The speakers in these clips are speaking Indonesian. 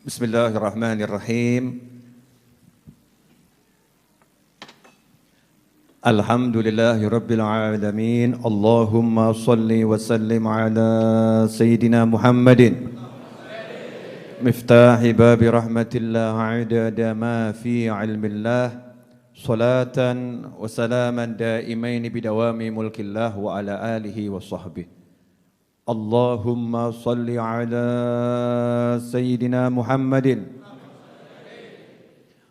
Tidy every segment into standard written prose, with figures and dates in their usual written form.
Bismillahirrahmanirrahim. Alhamdulillahirabbil alamin. Allahumma shalli wa sallim ala sayyidina Muhammadin miftahi babi rahmatillah adada ma fi ilmillah salatan wa salaman daimain bidawami mulkillah wa ala alihi wa sahbihi. Allahumma salli ala sayyidina Muhammadin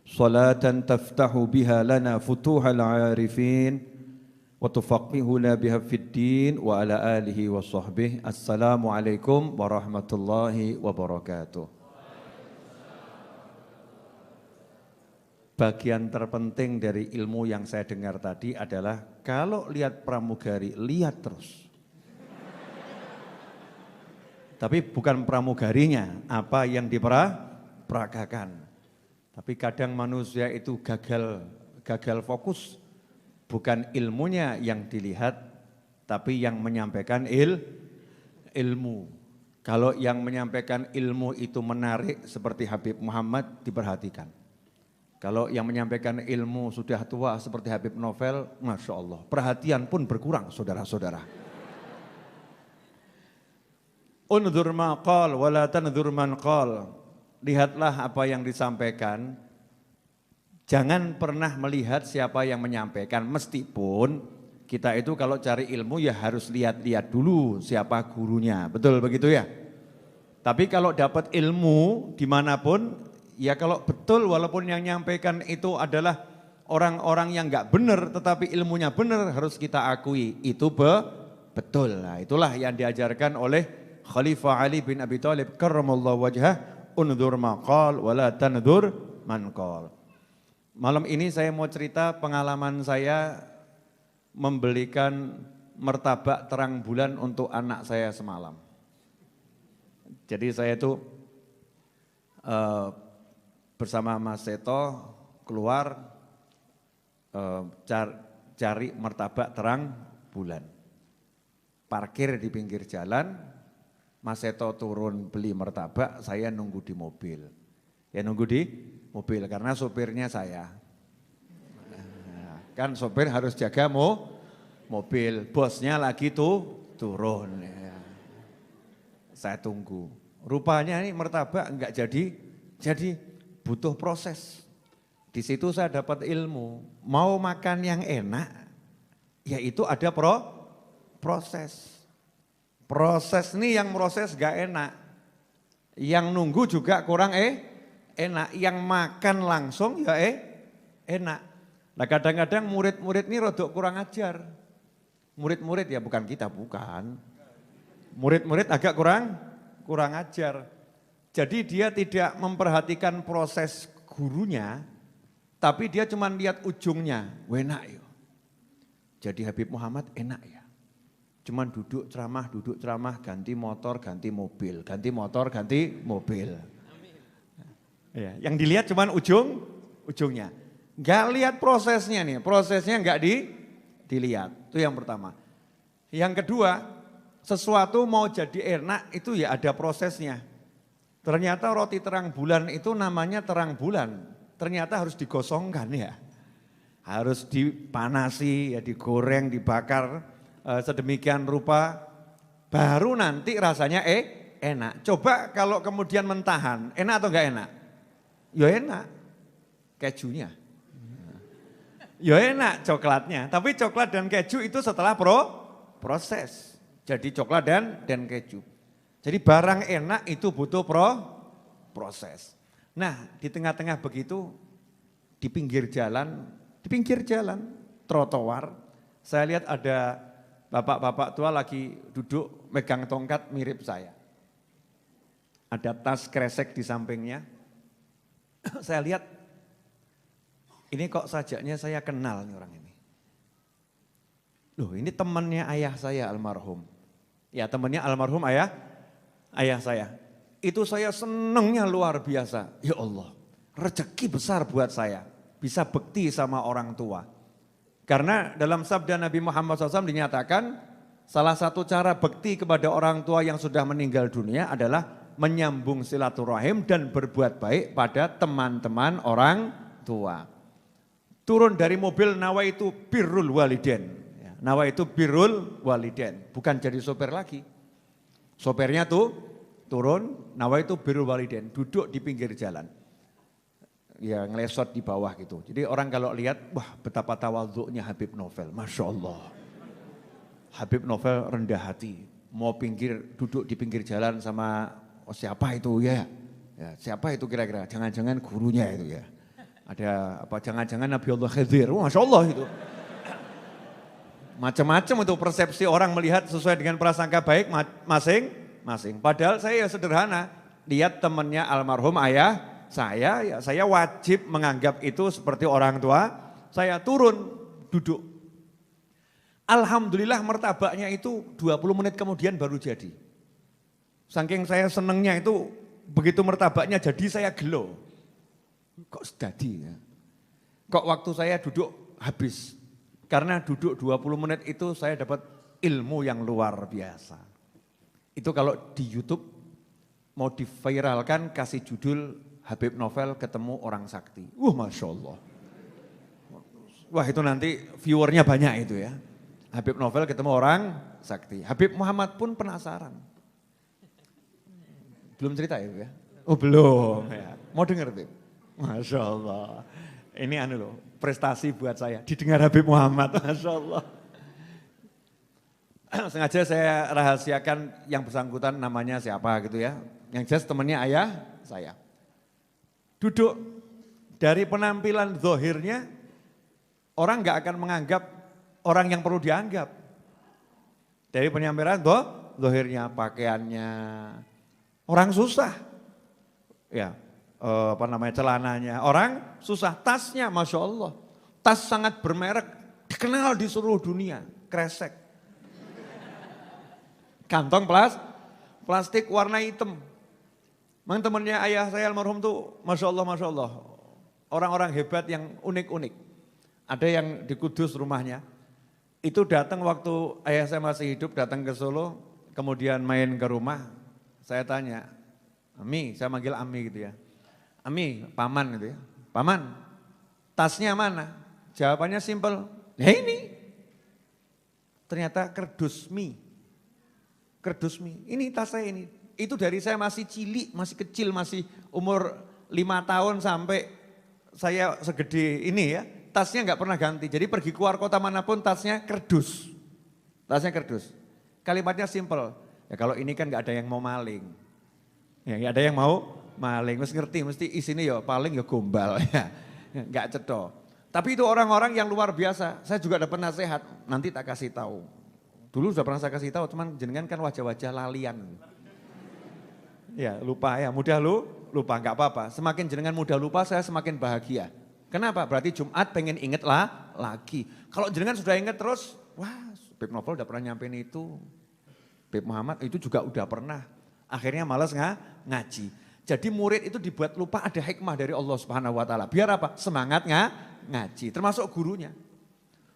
salatan taftahu biha lana futuhal arifin wa tufaqihuna biha fid din wa ala alihi wa sahbihi. Assalamualaikum warahmatullahi wabarakatuh. Bagian terpenting dari ilmu yang saya dengar tadi adalah kalau lihat pramugari, lihat terus. Tapi bukan pramugarinya, apa yang diperagakan. Tapi kadang manusia itu gagal fokus. Bukan ilmunya yang dilihat, tapi yang menyampaikan ilmu. Kalau yang menyampaikan ilmu itu menarik seperti Habib Muhammad, diperhatikan. Kalau yang menyampaikan ilmu sudah tua seperti Habib Novel, Masya Allah, perhatian pun berkurang saudara-saudara. Unzur ma qal wa la tanzur man qal. Lihatlah apa yang disampaikan. Jangan pernah melihat siapa yang menyampaikan, meskipun kita itu kalau cari ilmu ya harus lihat-lihat dulu siapa gurunya. Betul begitu ya? Tapi kalau dapat ilmu dimanapun, ya kalau betul walaupun yang menyampaikan itu adalah orang-orang yang enggak benar tetapi ilmunya benar, harus kita akui itu betul. Nah, itulah yang diajarkan oleh Khalifah Ali bin Abi Thalib karramallahu wajhah, unzur ma qal wa la tanzur man qal. Malam ini saya mau cerita pengalaman saya membelikan martabak terang bulan untuk anak saya semalam. Jadi saya itu bersama Mas Seto keluar cari martabak terang bulan. Parkir di pinggir jalan. Mas Seto turun beli martabak, saya nunggu di mobil. Ya nunggu di mobil karena sopirnya saya. Kan sopir harus jaga mobil, bosnya lagi turun. Ya. Saya tunggu. Rupanya ini martabak enggak jadi butuh proses. Di situ saya dapat ilmu. Mau makan yang enak, yaitu ada proses. Proses ini yang proses gak enak, yang nunggu juga kurang enak, yang makan langsung ya enak. Nah kadang-kadang murid-murid ini rodok kurang ajar. Murid-murid ya bukan kita, bukan. Murid-murid agak kurang ajar. Jadi dia tidak memperhatikan proses gurunya, tapi dia cuma lihat ujungnya, enak ya. Jadi Habib Muhammad enak ya. Cuman duduk ceramah, ganti motor, ganti mobil, ganti motor, ganti mobil. Ya, yang dilihat cuman ujungnya. Enggak lihat prosesnya nih, prosesnya enggak dilihat. Itu yang pertama. Yang kedua, sesuatu mau jadi enak itu ya ada prosesnya. Ternyata roti terang bulan itu namanya terang bulan. Ternyata harus digosongkan ya. Harus dipanasi, ya digoreng, dibakar. Sedemikian rupa baru nanti rasanya enak. Coba kalau kemudian mentahan, enak atau enggak enak? Ya enak, kejunya. Ya enak coklatnya, tapi coklat dan keju itu setelah proses. Jadi coklat dan keju. Jadi barang enak itu butuh proses. Nah di tengah-tengah begitu, di pinggir jalan, trotoar, saya lihat ada bapak-bapak tua lagi duduk megang tongkat mirip saya. Ada tas kresek di sampingnya. Saya lihat, ini kok sajaknya saya kenal nih orang ini. Loh ini temannya ayah saya almarhum. Ya temannya almarhum ayah saya. Itu saya senengnya luar biasa. Ya Allah, rezeki besar buat saya. Bisa bekti sama orang tua. Karena dalam sabda Nabi Muhammad SAW dinyatakan salah satu cara bekti kepada orang tua yang sudah meninggal dunia adalah menyambung silaturahim dan berbuat baik pada teman-teman orang tua. Turun dari mobil nawaitu birrul waliden. Nawaitu birrul waliden, bukan jadi sopir lagi. Sopirnya tuh turun, nawaitu birrul waliden, duduk di pinggir jalan. Ya ngelesot di bawah gitu. Jadi orang kalau lihat, wah betapa tawadhu'nya Habib Novel, Masya Allah. Habib Novel rendah hati, mau duduk di pinggir jalan sama siapa itu ya? Siapa itu kira-kira? Jangan-jangan gurunya itu ya. Ada apa? Jangan-jangan Nabi Allah Khidir, Masya Allah itu. Macam-macam itu persepsi orang melihat sesuai dengan prasangka baik masing-masing. Padahal saya ya sederhana, lihat temannya almarhum ayah saya, ya saya wajib menganggap itu seperti orang tua. Saya turun, duduk. Alhamdulillah martabaknya itu 20 menit kemudian baru jadi. Saking saya senengnya itu, begitu martabaknya jadi saya gelo. Kok sedadi ya? Kok waktu saya duduk habis? Karena duduk 20 menit itu saya dapat ilmu yang luar biasa. Itu kalau di YouTube mau diviralkan kasih judul Habib Novel ketemu orang sakti. Masya Allah. Wah itu nanti viewernya banyak itu ya. Habib Novel ketemu orang sakti. Habib Muhammad pun penasaran. Belum cerita ya? Oh belum ya. Mau denger Habib? Masya Allah. Ini loh, prestasi buat saya. Didengar Habib Muhammad, Masya Allah. Sengaja saya rahasiakan yang bersangkutan namanya siapa gitu ya. Yang jelas temannya ayah saya. Duduk dari penampilan zohirnya, orang gak akan menganggap orang yang perlu dianggap. Dari penampilan zohirnya, pakaiannya, orang susah. Ya. Celananya, orang susah, tasnya Masya Allah, tas sangat bermerek, dikenal di seluruh dunia, kresek. Kantong plastik warna hitam. Memang temannya ayah saya almarhum tuh Masya Allah, orang-orang hebat yang unik-unik. Ada yang di Kudus rumahnya, itu datang waktu ayah saya masih hidup, datang ke Solo, kemudian main ke rumah, saya tanya, Ami, saya manggil Ami gitu ya. Ami, paman gitu ya. Paman, tasnya mana? Jawabannya simpel. Ya ini. Ternyata kerdus mie. Kerdus mie. Ini tas saya ini. Itu dari saya masih cilik, masih kecil, masih umur 5 tahun sampai saya segede ini ya. Tasnya nggak pernah ganti. Jadi pergi keluar kota manapun tasnya kerdus. Tasnya kerdus. Kalimatnya simpel. Ya kalau ini kan nggak ada yang mau maling. Ya nggak ada yang mau maling, mesti isinya ya paling ya gombal ya, nggak cetok. Tapi itu orang-orang yang luar biasa. Saya juga dapat nasihat, nanti tak kasih tahu. Dulu sudah pernah saya kasih tahu, cuman jenengan kan wajah-wajah lalian. Ya lupa ya, mudah lupa nggak apa-apa. Semakin jenengan mudah lupa, saya semakin bahagia. Kenapa? Berarti Jumat pengen inget lagi. Kalau jenengan sudah inget terus, wah Habib Novel udah pernah nyampein itu. Habib Muhammad itu juga udah pernah. Akhirnya malas ngaji. Jadi murid itu dibuat lupa ada hikmah dari Allah Subhanahu wa taala. Biar apa? Semangat ngaji, termasuk gurunya.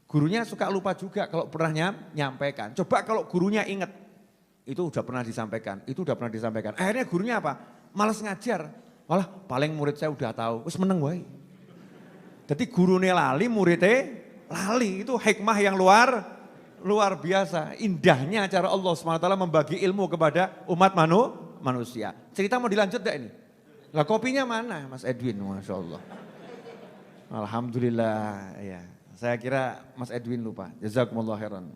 Gurunya suka lupa juga kalau pernah nyampaikan. Coba kalau gurunya ingat, itu udah pernah disampaikan, Akhirnya gurunya apa? Malas ngajar. Malah paling murid saya udah tahu, wis meneng wae. Jadi gurunya lali, muridnya lali. Itu hikmah yang luar biasa. Indahnya cara Allah SWT membagi ilmu kepada umat manusia. Cerita mau dilanjut gak ini? Lah kopinya mana Mas Edwin? Masya Allah. Alhamdulillah ya. Saya kira Mas Edwin lupa. Jazakumullah khairan.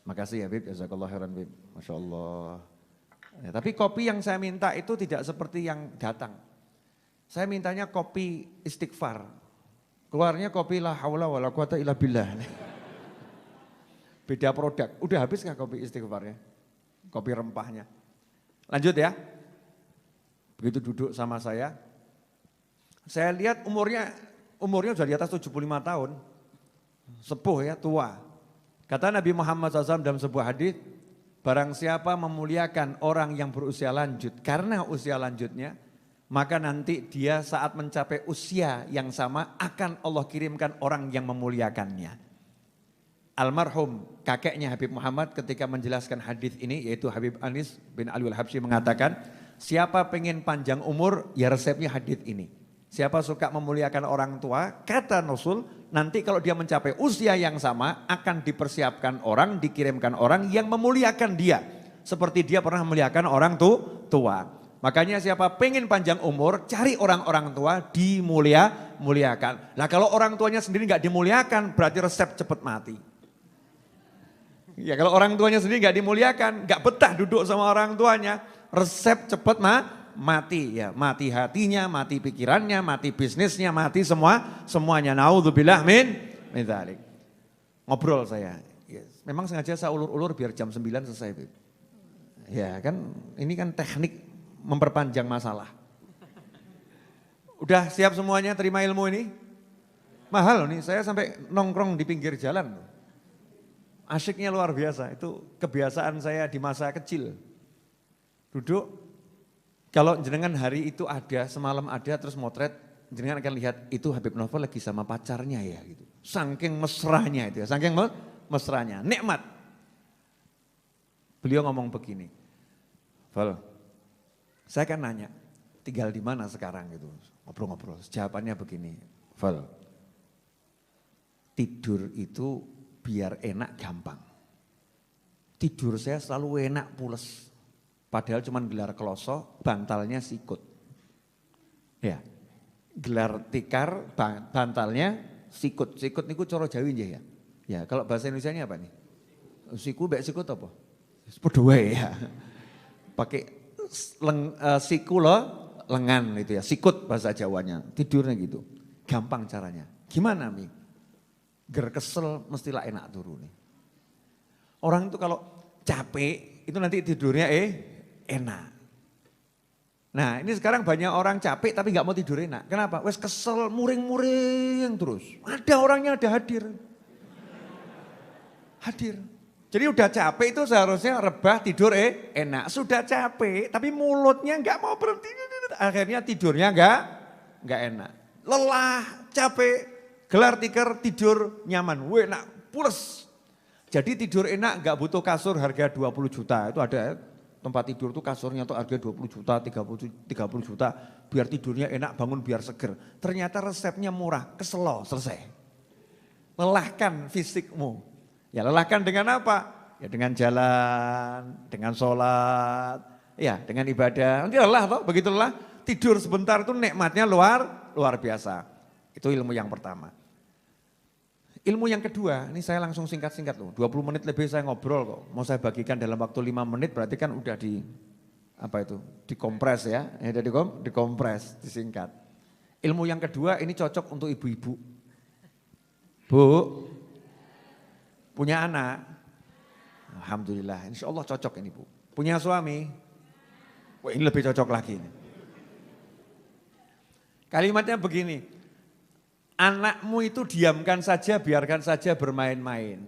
Makasih ya Bib, jazakallah khairan Bib. Masya Allah. Ya, tapi kopi yang saya minta itu tidak seperti yang datang. Saya mintanya kopi istighfar. Keluarnya kopi la haula wala quwata illa billah. Beda produk. Udah habis gak kopi istighfarnya? Kopi rempahnya. Lanjut ya. Begitu duduk sama saya lihat umurnya sudah di atas 75 tahun. Sepuh ya, tua. Kata Nabi Muhammad SAW dalam sebuah hadis, barang siapa memuliakan orang yang berusia lanjut karena usia lanjutnya, maka nanti dia saat mencapai usia yang sama akan Allah kirimkan orang yang memuliakannya. Almarhum kakeknya Habib Muhammad ketika menjelaskan hadis ini, yaitu Habib Anis bin Ali al-Habsyi mengatakan, siapa pengen panjang umur, ya resepnya hadits ini. Siapa suka memuliakan orang tua, kata Rasul, nanti kalau dia mencapai usia yang sama, akan dipersiapkan orang, dikirimkan orang yang memuliakan dia. Seperti dia pernah memuliakan orang tua. Makanya siapa pengen panjang umur, cari orang-orang tua, dimuliakan. Nah kalau orang tuanya sendiri nggak dimuliakan, berarti resep cepat mati. Ya kalau orang tuanya sendiri nggak dimuliakan, nggak betah duduk sama orang tuanya, resep cepat mati. Ya mati hatinya, mati pikirannya, mati bisnisnya, mati semuanya. Naudzubillah min dzalik. Ngobrol saya. Yes. Memang sengaja saya ulur-ulur biar jam 9 selesai. Ya kan ini kan teknik memperpanjang masalah. Udah siap semuanya terima ilmu ini? Mahal loh nih, saya sampai nongkrong di pinggir jalan. Asyiknya luar biasa, itu kebiasaan saya di masa kecil. Duduk, kalau jenengan hari itu ada, semalam ada terus motret, jenengan akan lihat itu Habib Novel lagi sama pacarnya ya gitu. Saking mesranya itu ya, saking mesranya, nikmat. Beliau ngomong begini, Val, saya kan nanya, tinggal di mana sekarang gitu, ngobrol-ngobrol. Jawabannya begini, Val, tidur itu biar enak gampang. Tidur saya selalu enak pules. Padahal cuma gelar kloso, bantalnya sikut. Ya, gelar tikar, bantalnya sikut. Sikut niku coro Jawi ya. Ya, kalau bahasa Indonesia ini apa nih? Sikut apa? Padha ya. Pakai siku lengan itu ya, sikut bahasa Jawanya, tidurnya gitu. Gampang caranya. Gimana Mi? Ger kesel mestilah enak turun. Orang itu kalau capek itu nanti tidurnya enak. Nah ini sekarang banyak orang capek tapi nggak mau tidur enak. Kenapa? Wes kesel muring-muring terus. Ada orangnya ada hadir. Jadi udah capek itu seharusnya rebah tidur enak. Sudah capek tapi mulutnya nggak mau berhenti. Akhirnya tidurnya nggak enak. Lelah, capek, gelar tikar tidur nyaman. Enak, pules. Jadi tidur enak nggak butuh kasur harga 20 juta. Itu ada tempat tidur tuh kasurnya tuh harga 20 juta, 30 juta. Biar tidurnya enak, bangun biar seger. Ternyata resepnya murah, keselo, selesai. Lelahkan fisikmu. Ya lelahkan dengan apa? Ya dengan jalan, dengan sholat, ya dengan ibadah. Nanti lelah toh, begitu lelah tidur sebentar itu nikmatnya luar biasa. Itu ilmu yang pertama. Ilmu yang kedua, ini saya langsung singkat-singkat loh. 20 menit lebih saya ngobrol kok. Mau saya bagikan dalam waktu 5 menit berarti kan udah dikompres ya. Udah dikompres, disingkat. Ilmu yang kedua ini cocok untuk ibu-ibu. Bu, punya anak, alhamdulillah, insya Allah cocok ini Bu. Punya suami, wah ini lebih cocok lagi. Ini. Kalimatnya begini, anakmu itu diamkan saja, biarkan saja bermain-main.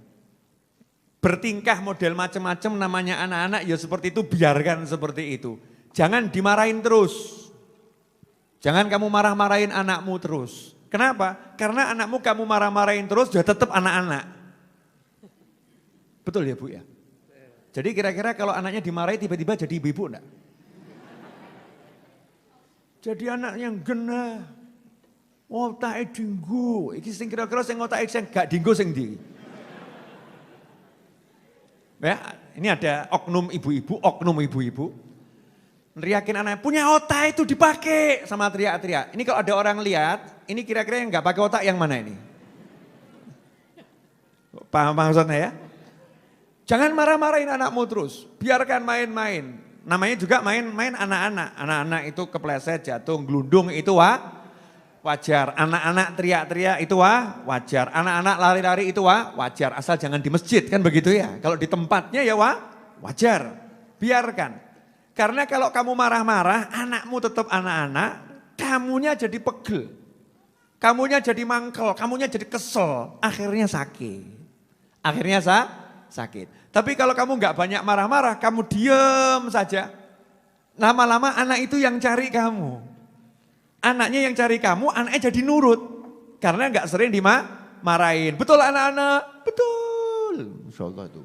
Bertingkah model macam-macam namanya anak-anak ya seperti itu, biarkan seperti itu. Jangan dimarahin terus. Jangan kamu marah-marahin anakmu terus. Kenapa? Karena anakmu kamu marah-marahin terus, dia tetap anak-anak. Betul ya Bu ya? Jadi kira-kira kalau anaknya dimarahi tiba-tiba jadi ibu-ibu enggak? Jadi anak yang genah. Otake dinggo. Iki sing kira-kira sing otake sing gak dinggo sing ndi? Ya, ini ada oknum ibu-ibu. Neriakin anaknya, punya otak itu dipakai sama teriak-teriak. Ini kalau ada orang lihat, ini kira-kira yang gak pakai otak yang mana ini? Paham maksudnya ya? Jangan marah-marahin anakmu terus, biarkan main-main. Namanya juga main-main anak-anak. Anak-anak itu kepleset, jatuh, gelundung itu wajar. Anak-anak teriak-teriak itu wajar. Anak-anak lari-lari itu wajar. Asal jangan di masjid kan begitu ya. Kalau di tempatnya ya wajar. Biarkan. Karena kalau kamu marah-marah, anakmu tetap anak-anak, kamunya jadi pegel. Kamunya jadi mangkel, kamunya jadi kesel. Akhirnya sakit. Sakit. Tapi kalau kamu nggak banyak marah-marah, kamu diem saja. Lama-lama anak itu yang cari kamu. Anaknya yang cari kamu, anaknya jadi nurut. Karena nggak sering dimarahin. Betul anak-anak? Betul. Insya Allah itu.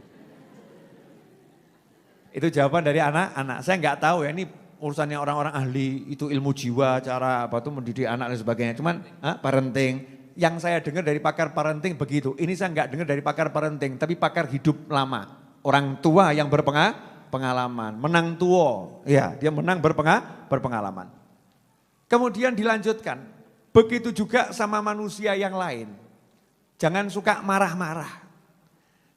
Itu jawaban dari anak-anak. Saya nggak tahu ya, ini urusannya orang-orang ahli itu ilmu jiwa, cara apa tuh mendidik anak dan sebagainya. Cuman parenting, yang saya dengar dari pakar parenting begitu. Ini saya nggak dengar dari pakar parenting, tapi pakar hidup lama. Orang tua yang berpengalaman, menang tua, ya dia menang berpengalaman. Kemudian dilanjutkan, begitu juga sama manusia yang lain. Jangan suka marah-marah.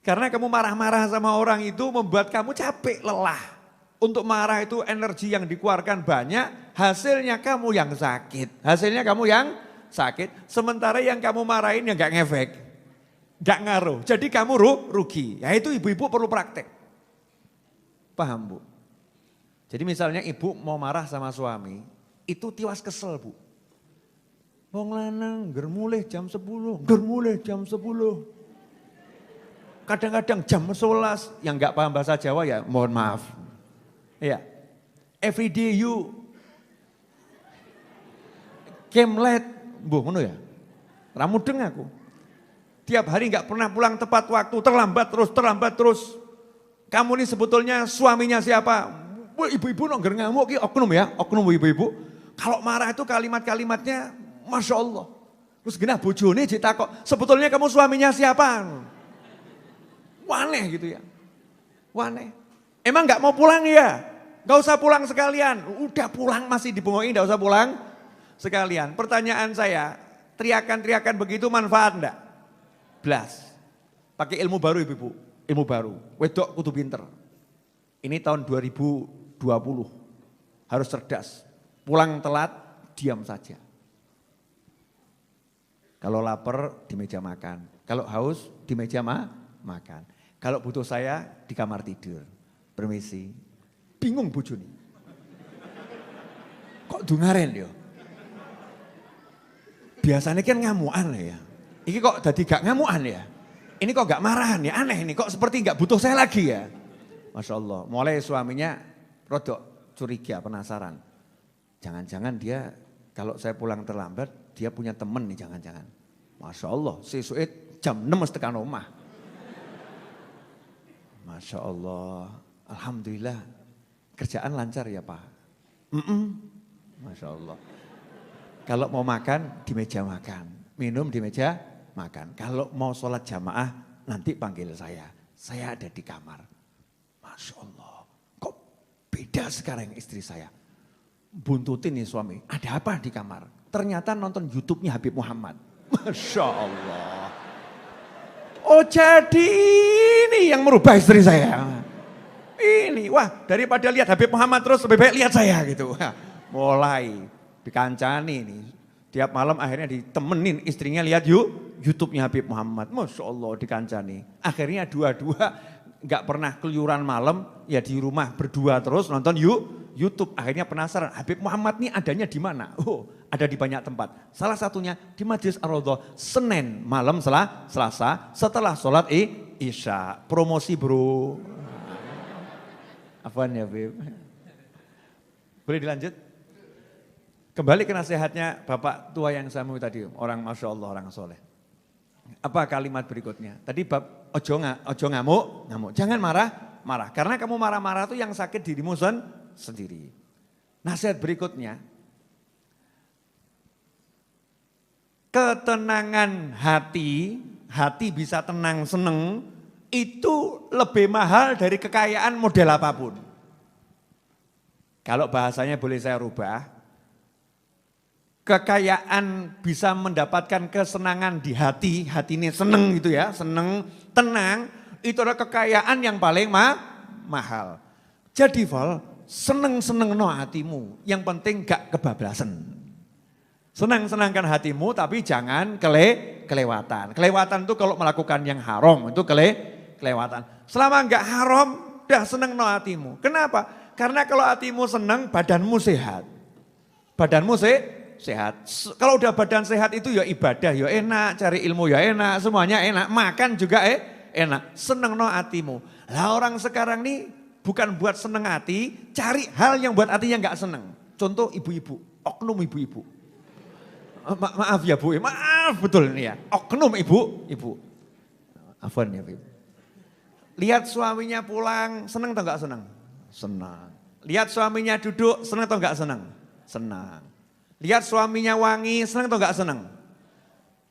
Karena kamu marah-marah sama orang itu membuat kamu capek, lelah. Untuk marah itu energi yang dikeluarkan banyak, hasilnya kamu yang sakit. Hasilnya kamu yang sakit, sementara yang kamu marahin yang gak ngefek. Gak ngaruh, jadi kamu rugi. Ya itu ibu-ibu perlu praktek. Paham Bu? Jadi misalnya ibu mau marah sama suami, itu tiwas kesel Bu. Wong lanang germulih jam 10, germulih jam 10. Kadang-kadang jam 11, yang gak paham bahasa Jawa ya mohon maaf. Ya, every day you came late, Bu, ngono ya. Ramudeng aku. Tiap hari gak pernah pulang tepat waktu, terlambat terus. Kamu ini sebetulnya suaminya siapa? Ibu-ibu nongger ngamuk, oknum ya, oknum ibu-ibu. Kalau marah itu kalimat-kalimatnya, Masya Allah. Terus genah bojone ditakok, sebetulnya kamu suaminya siapa? Waneh gitu ya. Waneh. Emang gak mau pulang ya? Gak usah pulang sekalian. Udah pulang masih dibengongin, gak usah pulang sekalian. Pertanyaan saya, teriakan-teriakan begitu manfaat enggak? Blas. Pakai ilmu baru ibu-ibu, ilmu baru. Wedok kudu pinter. Ini tahun 2020. Harus cerdas. Pulang telat, diam saja. Kalau lapar di meja makan. Kalau haus di meja makan. Kalau butuh saya di kamar tidur. Permisi. Bingung bojone. Kok dungaren yo? Biasanya kan ngamuan ya. Ini kok jadi gak ngamuan ya? Ini kok gak marahan ya? Aneh ini kok seperti gak butuh saya lagi ya? Masya Allah. Mulai suaminya rodok curiga, penasaran. Jangan-jangan dia kalau saya pulang terlambat, dia punya temen nih jangan-jangan. Masya Allah, sesuai jam 6 tekan rumah. Masya Allah, Alhamdulillah kerjaan lancar ya Pak. Masya Allah. Kalau mau makan di meja makan, minum di meja makan. Kalau mau sholat jamaah nanti panggil saya ada di kamar. Masya Allah, kok beda sekarang istri saya. Buntutin nih suami, ada apa di kamar? Ternyata nonton YouTube-nya Habib Muhammad. Masya Allah. Oh jadi ini yang merubah istri saya. Ini, wah daripada lihat Habib Muhammad terus lebih baik lihat saya gitu. Mulai dikancani nih. Tiap malam akhirnya ditemenin istrinya lihat YouTube-nya Habib Muhammad. Masya Allah dikancani. Akhirnya dua-dua gak pernah keluyuran malam, ya di rumah berdua terus nonton YouTube. Akhirnya penasaran, Habib Muhammad ini adanya di mana? Oh, ada di banyak tempat. Salah satunya di Majlis Ar-Raudhah Senin malam Selasa setelah sholat Isya. Promosi bro. Apaan ya Habib? Boleh dilanjut? Kembali ke nasihatnya Bapak tua yang saya tadi, orang Masya Allah, orang soleh. Apa kalimat berikutnya? Tadi bab ojo ngamuk. Jangan marah. Karena kamu marah-marah itu yang sakit dirimu sendiri. Nasihat berikutnya, ketenangan hati bisa tenang seneng, itu lebih mahal dari kekayaan model apapun. Kalau bahasanya boleh saya rubah, kekayaan bisa mendapatkan kesenangan di hati ini seneng gitu ya, seneng, tenang, itu adalah kekayaan yang paling mahal. Jadi Val, seneng-seneng no hatimu, yang penting gak kebablasan. Senang-senangkan hatimu tapi jangan kelewatan. Kelewatan itu kalau melakukan yang haram, itu kelewatan. Selama enggak haram, dah seneng no hatimu. Kenapa? Karena kalau hatimu senang, badanmu sehat. Badanmu sehat. Kalau udah badan sehat itu ya ibadah ya enak, cari ilmu ya enak, semuanya enak. Makan juga enak. Seneng no hatimu. Lah orang sekarang nih bukan buat seneng hati, cari hal yang buat hatinya enggak seneng. Contoh ibu-ibu, oknum ibu-ibu. Maaf ya Bu, maaf betul ini ya. Oknum ibu. Afwan ya Bu. Lihat suaminya pulang, senang atau enggak senang? Senang. Lihat suaminya duduk, senang atau enggak senang? Senang. Lihat suaminya wangi, senang atau enggak senang?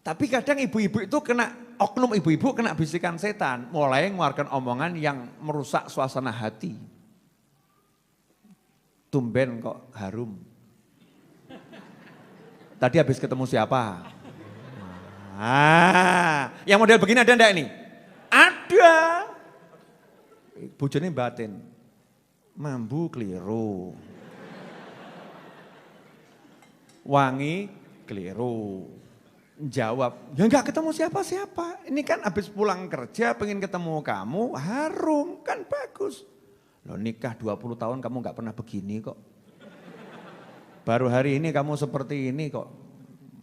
Tapi kadang ibu-ibu itu oknum ibu-ibu kena bisikan setan. Mulai mengeluarkan omongan yang merusak suasana hati. Tumben kok harum. Tadi habis ketemu siapa? Yang model begini ada enggak ini? Ada. Bojone batin. Mambu keliru. Wangi keliru. Jawab, ya enggak ketemu siapa-siapa. Ini kan habis pulang kerja pengen ketemu kamu, harum, kan bagus. Loh nikah 20 tahun kamu enggak pernah begini kok. Baru hari ini kamu seperti ini kok.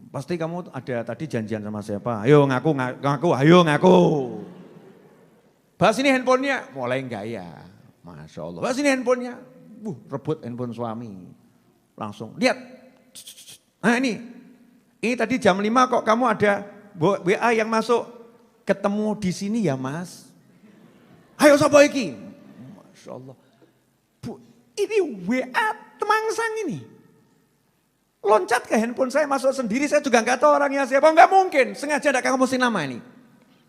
Pasti kamu ada tadi janjian sama siapa. Ayo ngaku, ayo ngaku. Bahas ini handphonenya, mulai gaya. Masya Allah. Bahas ini handphonenya, rebut handphone suami. Langsung, lihat. Nah ini tadi jam 5 kok kamu ada WA yang masuk. Ketemu di sini ya mas. Ayo sapa iki. Masya Allah. Bu, ini WA temangsang ini. Loncat ke handphone saya masuk sendiri, saya juga nggak tahu orangnya siapa. Nggak mungkin, sengaja tidak kamu mesti nama ini.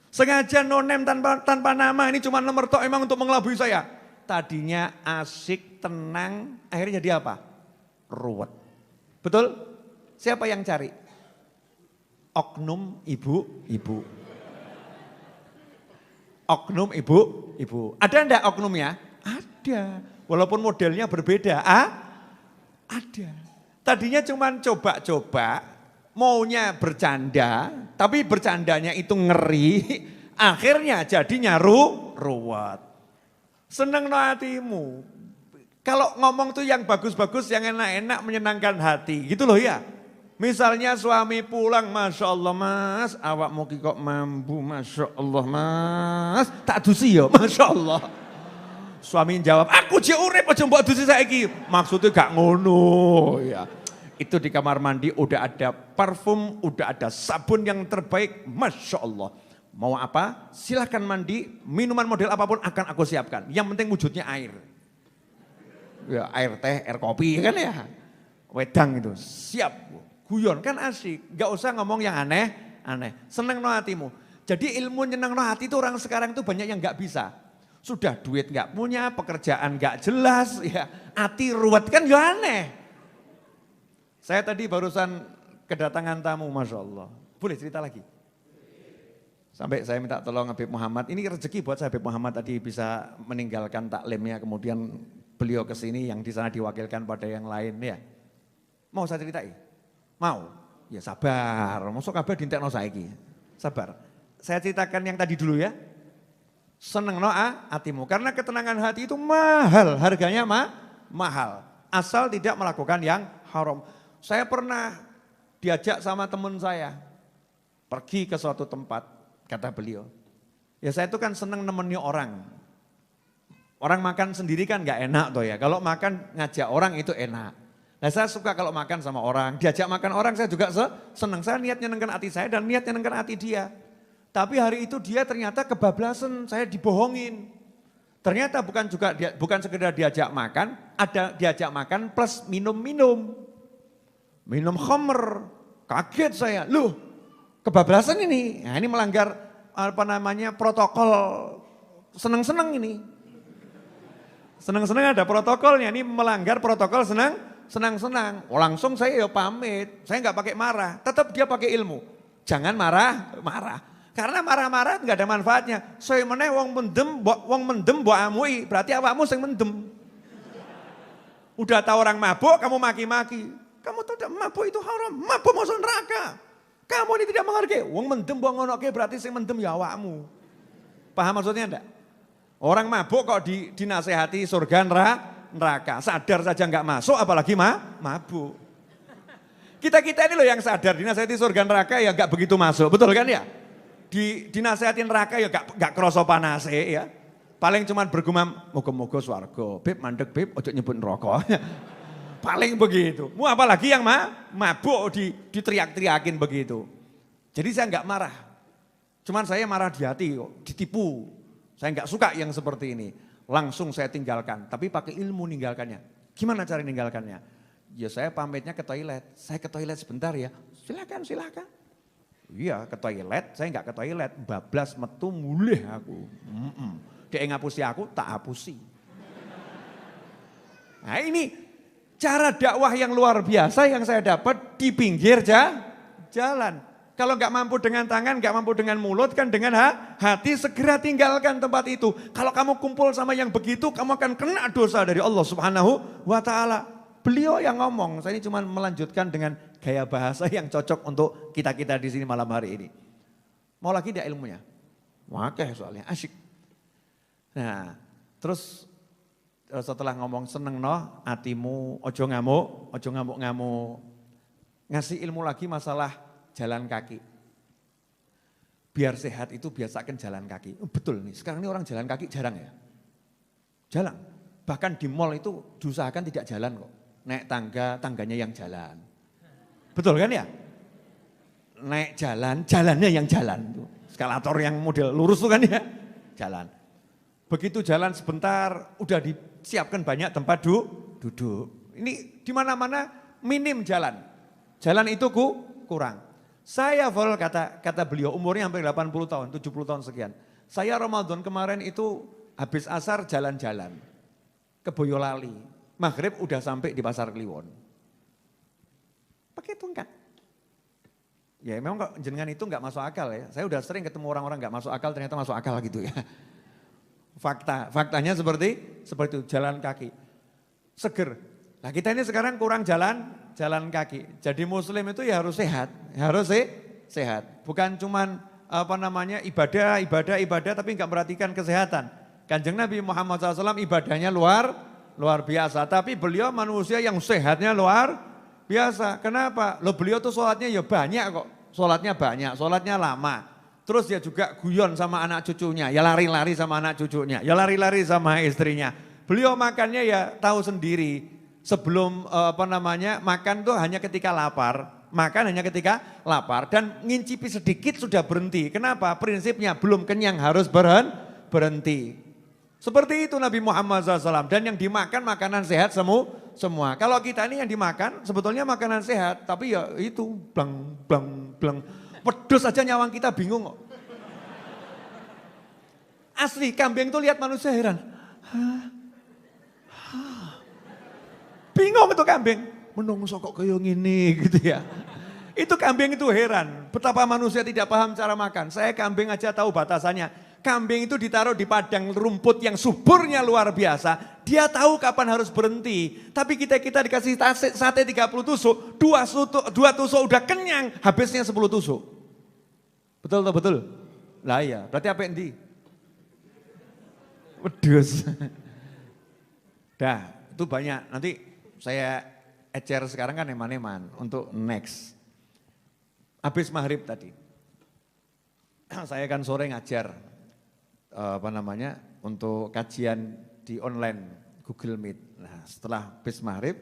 Sengaja no name tanpa nama, ini cuma nomor tok emang untuk mengelabui saya. Tadinya asik, tenang, akhirnya jadi apa? Ruwet. Betul? Siapa yang cari? Oknum ibu-ibu. Oknum ibu-ibu. Ada enggak oknumnya? Ada. Walaupun modelnya berbeda. Ada. Tadinya cuma coba-coba, maunya bercanda, tapi bercandanya itu ngeri, akhirnya jadinya ruwet. Seneng no hatimu. Kalau ngomong tuh yang bagus-bagus, yang enak-enak, menyenangkan hati, gitu loh ya. Misalnya suami pulang, Masya Allah mas, awak mau kok mambu, Masya Allah mas, tak dusi ya, Masya Allah. Suami jawab, aku jek urip aja mbok dusi saiki. Maksudnya gak ngono ya. Itu di kamar mandi udah ada parfum, udah ada sabun yang terbaik, Masya Allah. Mau apa? Silahkan mandi, minuman model apapun akan aku siapkan. Yang penting wujudnya air. Ya air teh, air kopi kan ya. Wedang itu, siap. Guyon kan asik, gak usah ngomong yang aneh-aneh. Seneng no hatimu. Jadi ilmu nyeneng no hati itu orang sekarang itu banyak yang gak bisa. Sudah duit gak punya, pekerjaan gak jelas, ya hati ruwet kan ya aneh. Saya tadi barusan kedatangan tamu, Masya Allah. Boleh cerita lagi? Sampai saya minta tolong Habib Muhammad, ini rezeki buat saya Habib Muhammad tadi bisa meninggalkan taklimnya, kemudian beliau ke sini yang di sana diwakilkan pada yang lain ya. Mau saya ceritain? Mau? Ya sabar, masuk kabar dintekno saiki. Sabar. Saya ceritakan yang tadi dulu ya. Seneng no hatimu, karena ketenangan hati itu mahal, harganya mahal. Asal tidak melakukan yang haram. Saya pernah diajak sama teman saya, pergi ke suatu tempat. Kata beliau, ya saya itu kan seneng nemeni orang. Orang makan sendiri kan gak enak toh ya. Kalau makan ngajak orang itu enak. Nah saya suka kalau makan sama orang, diajak makan orang saya juga seneng. Saya niat nyenengkan hati saya dan niat nyenengkan hati dia. Tapi hari itu dia ternyata kebablasan, saya dibohongin. Ternyata bukan sekedar diajak makan, ada diajak makan plus minum-minum. Minum khamr. Kaget saya, loh kebablasan ini. Nah, ini melanggar protokol seneng-seneng ini. Seneng-seneng ada protokolnya, ini melanggar protokol senang-senang. Langsung saya ya pamit, saya nggak pakai marah, tetap dia pakai ilmu. Jangan marah. Karena marah-marah nggak ada manfaatnya. Saya meneh wong mendem mbok amui, berarti awakmu sing mendem. Udah tahu orang mabuk, kamu maki-maki. Kamu tahu mabuk itu haram, mabuk masuk neraka. Kamu ini tidak menghargai. Wong mendem mbok ngonoke berarti sing mendem ya awakmu. Paham maksudnya enggak? Orang mabuk kok dinasehati surga neraka. Sadar saja nggak masuk apalagi mabuk. Kita ini loh yang sadar dinasehati surga neraka ya nggak begitu masuk. Betul kan ya? Dinasehatin neraka ya gak kroso panase ya. Paling cuman bergumam, moga-moga swarga. Beb mandek beb, ojo nyebut neraka. Paling begitu. Mau apalagi yang mabuk diteriak-teriakin begitu. Jadi saya gak marah. Cuman saya marah di hati kok, ditipu. Saya gak suka yang seperti ini. Langsung saya tinggalkan, tapi pakai ilmu ninggalkannya. Gimana cara ninggalkannya? Ya saya pamitnya ke toilet, saya ke toilet sebentar ya, silakan. Iya ke toilet, saya enggak ke toilet, bablas metu mulih aku. Dia ngapusi aku, tak hapusi. Nah ini cara dakwah yang luar biasa yang saya dapat di pinggir jalan. Kalau nggak mampu dengan tangan, nggak mampu dengan mulut, kan dengan hati segera tinggalkan tempat itu. Kalau kamu kumpul sama yang begitu, kamu akan kena dosa dari Allah Subhanahu wa Ta'ala. Beliau yang ngomong, saya ini cuma melanjutkan dengan gaya bahasa yang cocok untuk kita-kita di sini malam hari ini. Mau lagi dia ilmunya? Makanya soalnya asyik. Nah, terus setelah ngomong seneng no, hatimu ojo ngamuk, ngasih ilmu lagi masalah jalan kaki. Biar sehat itu biasakan jalan kaki. Betul nih, sekarang ini orang jalan kaki jarang ya. Jarang. Bahkan di mal itu diusahakan tidak jalan kok. Naik tangga, tangganya yang jalan. Betul kan ya? Naik jalan, jalannya yang jalan. Eskalator yang model lurus tuh kan ya, jalan. Begitu jalan sebentar, udah disiapkan banyak tempat duduk. Ini di mana-mana minim jalan. Jalan itu kurang. Saya full kata beliau, umurnya hampir 80 tahun, 70 tahun sekian. Saya Ramadan kemarin itu habis asar jalan-jalan ke Boyolali. Maghrib udah sampai di Pasar Kliwon. Pakai tongkat. Ya memang jenengan itu nggak masuk akal ya. Saya udah sering ketemu orang-orang nggak masuk akal, ternyata masuk akal gitu ya. Faktanya seperti itu, jalan kaki. Seger. Nah kita ini sekarang kurang jalan kaki. Jadi muslim itu ya harus sehat, sehat. Bukan cuman ibadah tapi enggak perhatikan kesehatan. Kanjeng Nabi Muhammad SAW ibadahnya luar biasa. Tapi beliau manusia yang sehatnya luar biasa. Kenapa? Beliau tuh sholatnya ya banyak kok. Sholatnya lama. Terus dia juga guyon sama anak cucunya, ya lari-lari sama anak cucunya, ya lari-lari sama istrinya. Beliau makannya ya tahu sendiri. Sebelum makan tuh hanya ketika lapar. Makan hanya ketika lapar dan ngincipi sedikit sudah berhenti. Kenapa? Prinsipnya belum kenyang harus berhenti. Seperti itu Nabi Muhammad SAW. Dan yang dimakan makanan sehat semua. Kalau kita ini yang dimakan sebetulnya makanan sehat. Tapi ya itu blang. Pedus aja nyawang kita bingung kok. Asli kambing tuh lihat manusia heran. Bingung itu kambing, menungso kok kayak gini gitu ya. Itu kambing itu heran, betapa manusia tidak paham cara makan. Saya kambing aja tahu batasannya. Kambing itu ditaruh di padang rumput yang suburnya luar biasa. Dia tahu kapan harus berhenti. Tapi kita dikasih sate 30 tusuk, 2 tusuk udah kenyang, habisnya 10 tusuk. Betul? Lah iya, berarti apa yang wedus. Dah, itu banyak. Nanti saya ecer sekarang kan eman-eman untuk next. Habis maghrib tadi. Saya kan sore ngajar untuk kajian di online Google Meet. Nah, setelah habis maghrib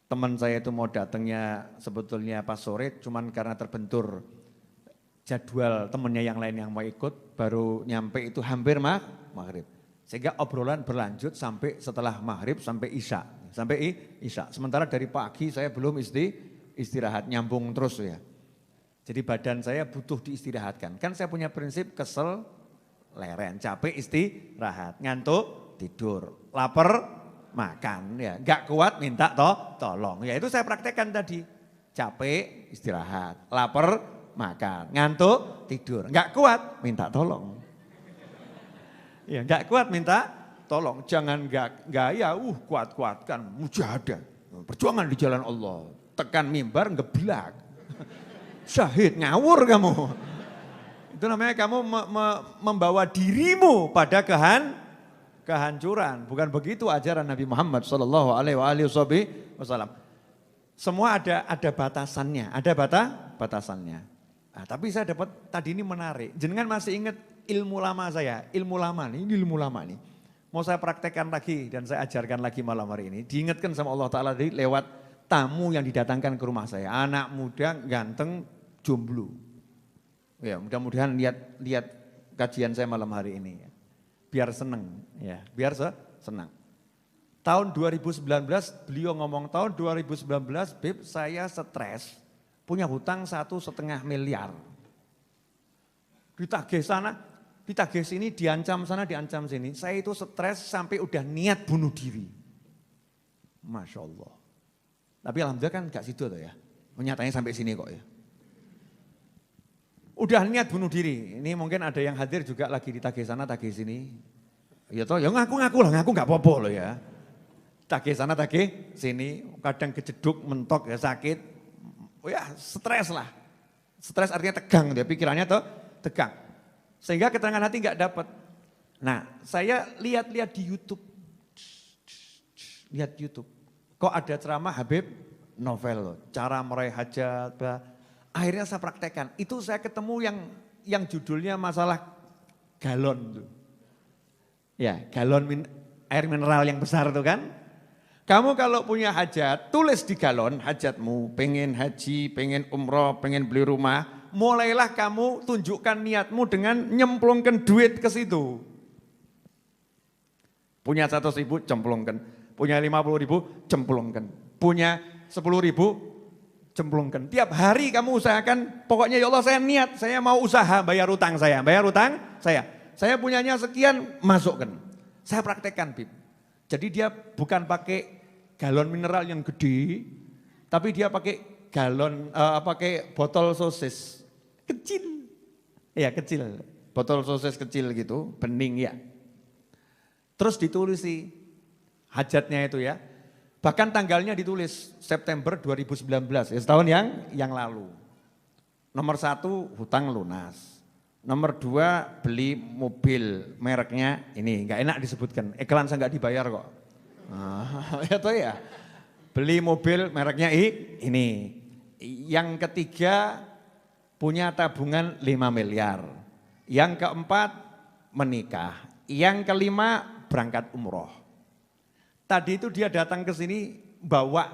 teman saya itu mau datangnya sebetulnya pas sore cuman karena terbentur jadwal temennya yang lain yang mau ikut baru nyampe itu hampir maghrib. Sehingga obrolan berlanjut sampai setelah maghrib sampai isya. Sementara dari pagi saya belum istirahat, nyambung terus ya. Jadi badan saya butuh diistirahatkan. Kan saya punya prinsip kesel, leren, capek istirahat, ngantuk tidur, lapar makan ya. Gak kuat minta tolong. Ya itu saya praktekkan tadi. Capek istirahat, lapar makan, ngantuk tidur. Gak kuat minta tolong. Ya gak kuat minta tolong, jangan gaya, kuat-kuatkan, mujahadah. Perjuangan di jalan Allah, tekan mimbar ngeblak. Syahid, ngawur kamu. Itu namanya kamu membawa dirimu pada kehancuran. Bukan begitu ajaran Nabi Muhammad SAW. Semua ada batasannya, batasannya. Nah, tapi saya dapat tadi ini menarik. Jenengan masih ingat ilmu lama saya, ilmu lama nih. Mau saya praktekkan lagi dan saya ajarkan lagi malam hari ini. Diingatkan sama Allah Ta'ala lewat tamu yang didatangkan ke rumah saya. Anak muda, ganteng, jomblo. Ya mudah-mudahan lihat kajian saya malam hari ini. biar seneng ya, biar senang. Tahun 2019 beliau ngomong tahun 2019 Bib saya stres punya hutang 1,5 miliar. Ditagih sana, ditagih sini, diancam sana, diancam sini. Saya itu stres sampai udah niat bunuh diri. Masya Allah. Tapi alhamdulillah kan gak situ tuh ya. Nyatanya sampai sini kok ya. Udah niat bunuh diri. Ini mungkin ada yang hadir juga lagi ditagih sana, tagih sini. Ya toh, ya ngaku-ngaku lah, ngaku gak apa-apa loh ya. Tagih sana, tagih sini. Kadang kejeduk, mentok ya sakit. Ya stres lah. Stres artinya tegang dia pikirannya tuh tegang. Sehingga ketenangan hati nggak dapat. Nah, saya lihat-lihat di YouTube. Lihat YouTube. Kok ada ceramah Habib Novel loh, cara meraih hajat. Akhirnya saya praktekkan. Itu saya ketemu yang judulnya masalah galon tuh. Ya, galon air mineral yang besar tuh kan. Kamu kalau punya hajat, tulis di galon hajatmu, pengen haji, pengen umroh, pengen beli rumah. Mulailah kamu tunjukkan niatmu dengan nyemplungkan duit ke situ. Punya 100.000 cemplungkan, punya 50.000 cemplungkan, punya 10.000 cemplungkan. Tiap hari kamu usahakan, pokoknya ya Allah saya niat, saya mau usaha bayar utang saya, Saya punyanya sekian, masukkan. Saya praktekkan Bib. Jadi dia bukan pakai galon mineral yang gede, tapi dia pakai galon, pakai botol sosis kecil, ya kecil, botol sosis kecil gitu, bening ya. Terus ditulisi hajatnya itu ya, bahkan tanggalnya ditulis September 2019, ya setahun yang lalu. Nomor 1 hutang lunas, nomor 2 beli mobil mereknya ini, nggak enak disebutkan, iklan saya nggak dibayar kok. Ya toh ya, beli mobil mereknya ini. Yang ketiga punya tabungan 5 miliar. Yang keempat menikah. Yang kelima berangkat umroh. Tadi itu dia datang ke sini bawa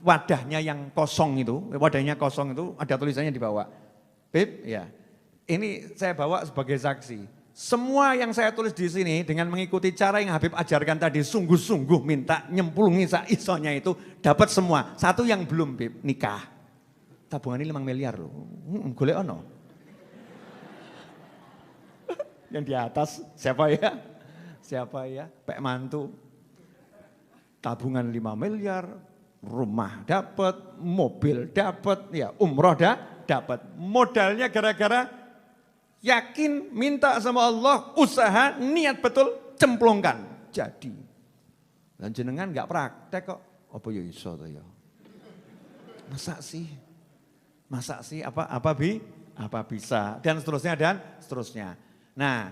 wadahnya yang kosong itu, ada tulisannya dibawa. Bib, ya. Ini saya bawa sebagai saksi. Semua yang saya tulis di sini dengan mengikuti cara yang Habib ajarkan tadi, sungguh-sungguh minta nyemplungi isonya itu dapat semua. Satu yang belum Bib, nikah. Tabungan ini 5 miliar loh. Golek ono. Yang di atas siapa ya? Pek mantu. Tabungan 5 miliar, rumah dapat, mobil dapat, ya umroh dapat. Modalnya gara-gara yakin minta sama Allah, usaha, niat betul, cemplungkan. Jadi. Dan jenengan enggak praktek kok. Apa ya iso to ya? Masa sih apa bisa dan seterusnya. Nah,